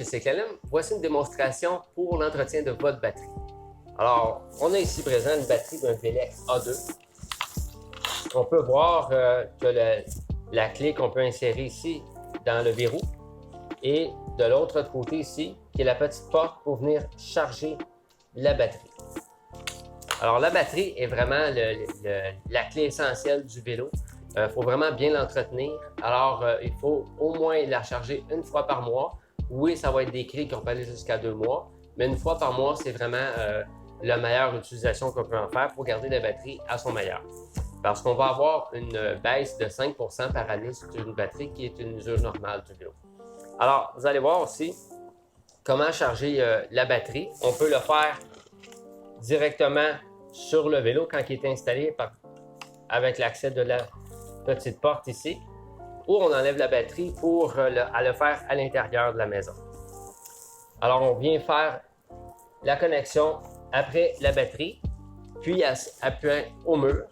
chez CCLM, voici une démonstration pour l'entretien de votre batterie. Alors, on a ici présent une batterie d'un Velec A2. On peut voir que la clé qu'on peut insérer ici dans le verrou et de l'autre côté ici, qui est la petite porte pour venir charger la batterie. Alors, la batterie est vraiment la clé essentielle du vélo. Il faut vraiment bien l'entretenir. Alors, il faut au moins la charger une fois par mois. Oui, ça va être des clés qui peut aller jusqu'à 2 mois, mais une fois par mois, c'est vraiment la meilleure utilisation qu'on peut en faire pour garder la batterie à son meilleur. Parce qu'on va avoir une baisse de 5 % par année sur une batterie qui est une usure normale du vélo. Alors, vous allez voir aussi comment charger la batterie. On peut le faire directement sur le vélo quand il est installé avec l'accès de la petite porte ici, ou on enlève la batterie pour le faire à l'intérieur de la maison. Alors, on vient faire la connexion après la batterie, puis appuyer au mur,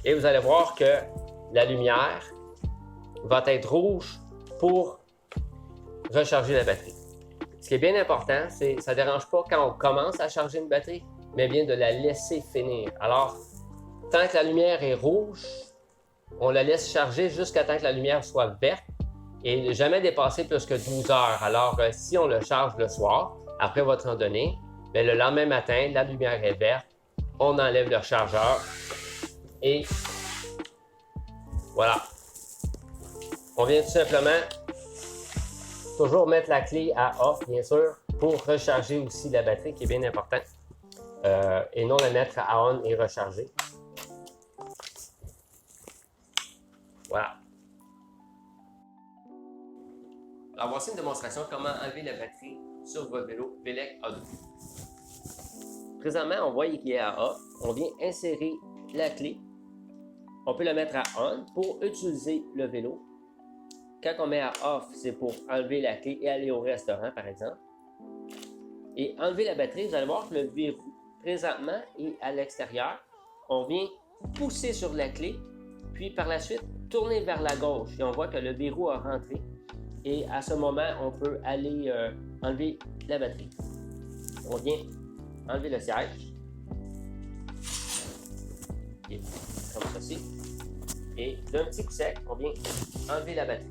et vous allez voir que la lumière va être rouge pour recharger la batterie. Ce qui est bien important, c'est que ça ne dérange pas quand on commence à charger une batterie, mais bien de la laisser finir. Alors, tant que la lumière est rouge, on la laisse charger jusqu'à temps que la lumière soit verte et ne jamais dépasser plus que 12 heures. Alors, si on le charge le soir, après votre randonnée, bien, le lendemain matin, la lumière est verte, on enlève le chargeur et voilà. On vient tout simplement toujours mettre la clé à off, bien sûr, pour recharger aussi la batterie, qui est bien important, et non la mettre à on et recharger. Voilà. Alors, voici une démonstration de comment enlever la batterie sur votre vélo Velec A2. Présentement, on voit qu'il est à off. On vient insérer la clé. On peut la mettre à on pour utiliser le vélo. Quand on met à off, c'est pour enlever la clé et aller au restaurant, par exemple. Et enlever la batterie, vous allez voir que le verrou, présentement, est à l'extérieur. On vient pousser sur la clé, puis par la suite, tourner vers la gauche. Et on voit que le verrou a rentré. Et à ce moment, on peut aller enlever la batterie. On vient enlever le siège. Et comme ceci. Et d'un petit coup sec, on vient enlever la batterie.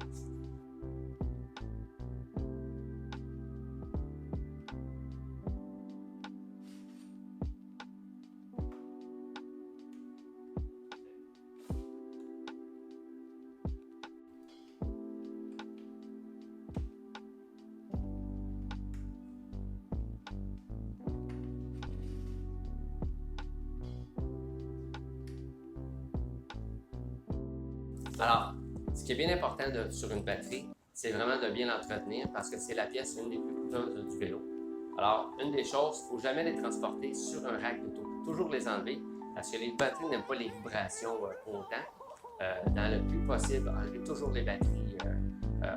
Alors, ce qui est bien important sur une batterie, c'est vraiment de bien l'entretenir parce que c'est la pièce une des plus coûteuses du vélo. Alors, une des choses, il ne faut jamais les transporter sur un rack d'auto. Toujours les enlever parce que les batteries n'aiment pas les vibrations autant. Dans le plus possible, enlevez toujours les batteries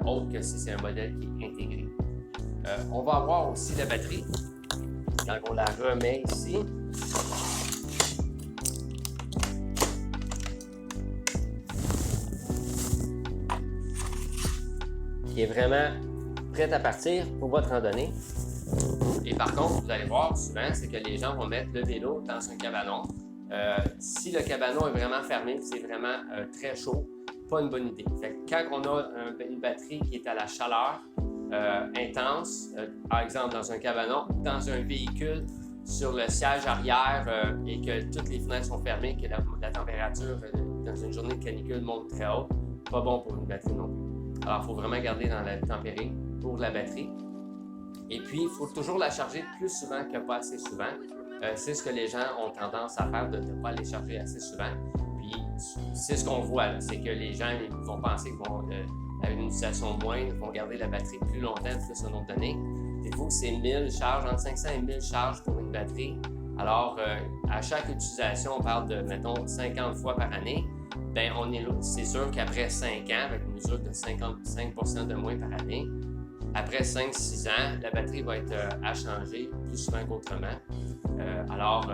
autres que si c'est un modèle qui est intégré. On va avoir aussi la batterie. Quand on la remet ici, qui est vraiment prête à partir pour votre randonnée. Et par contre, vous allez voir souvent, c'est que les gens vont mettre le vélo dans un cabanon. Si le cabanon est vraiment fermé, c'est vraiment très chaud, pas une bonne idée. Fait que quand on a une batterie qui est à la chaleur intense, par exemple dans un cabanon, dans un véhicule, sur le siège arrière et que toutes les fenêtres sont fermées, que la température dans une journée de canicule monte très haut, pas bon pour une batterie non plus. Alors, il faut vraiment garder dans la température pour la batterie. Et puis, il faut toujours la charger plus souvent que pas assez souvent. C'est ce que les gens ont tendance à faire, de ne pas les charger assez souvent. Puis, c'est ce qu'on voit, c'est que les gens ils vont penser qu'ils vont, avec une utilisation moindre, vont garder la batterie plus longtemps, plus un nombre d'années. Il faut que c'est 1000 charges, entre 500 et 1000 charges pour une batterie. Alors, à chaque utilisation, on parle de, mettons, 50 fois par année. Bien, c'est sûr qu'après 5 ans, avec une mesure de 55 % de moins par année, après 5-6 ans, la batterie va être à changer plus souvent qu'autrement. Alors,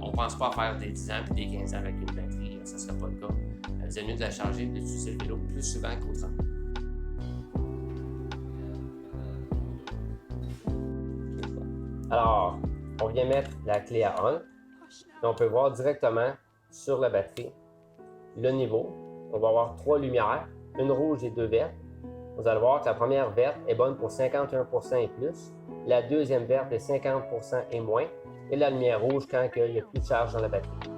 on ne pense pas à faire des 10 ans et des 15 ans avec une batterie, ça ne sera pas le cas. Vous avez mieux de la charger et d'utiliser le vélo plus souvent qu'autrement. Alors, on vient mettre la clé à on. Et on peut voir directement sur la batterie le niveau. On va avoir 3 lumières, une rouge et 2 vertes. Vous allez voir que la première verte est bonne pour 51% et plus. La deuxième verte est 50% et moins. Et la lumière rouge quand il n'y a plus de charge dans la batterie.